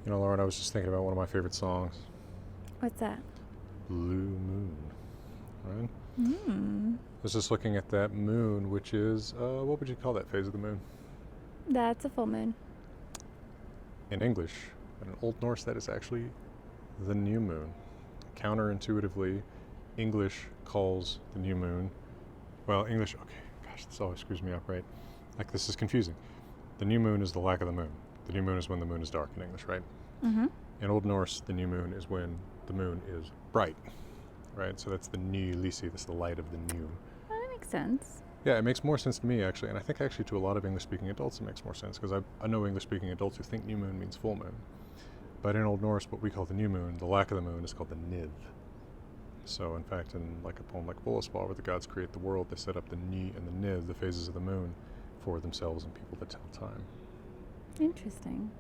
You know, Lauren, I was just thinking about one of my favorite songs, What's that? Blue Moon, right? Hmm. I was just looking at that moon, which is, what would you call that phase of the moon? That's a full moon. In English, but in Old Norse, that is actually the new moon. Counterintuitively, English calls the new moon, well, English, okay, gosh, this always screws me up, right? Like, this is confusing. The new moon is the lack of the moon. The new moon is when the moon is dark in English, right? Mm-hmm. In Old Norse, the new moon is when the moon is bright, right? So that's the new Lisi, that's the light of the new. Well, that makes sense. Yeah, it makes more sense to me, actually, and I think actually to a lot of English-speaking adults it makes more sense, because I know English-speaking adults who think new moon means full moon. But in Old Norse, what we call the new moon, the lack of the moon, is called the niv. So, in fact, in like a poem like Völuspá, where the gods create the world, they set up the ni and the niv, the phases of the moon, for themselves and people that tell time. Interesting.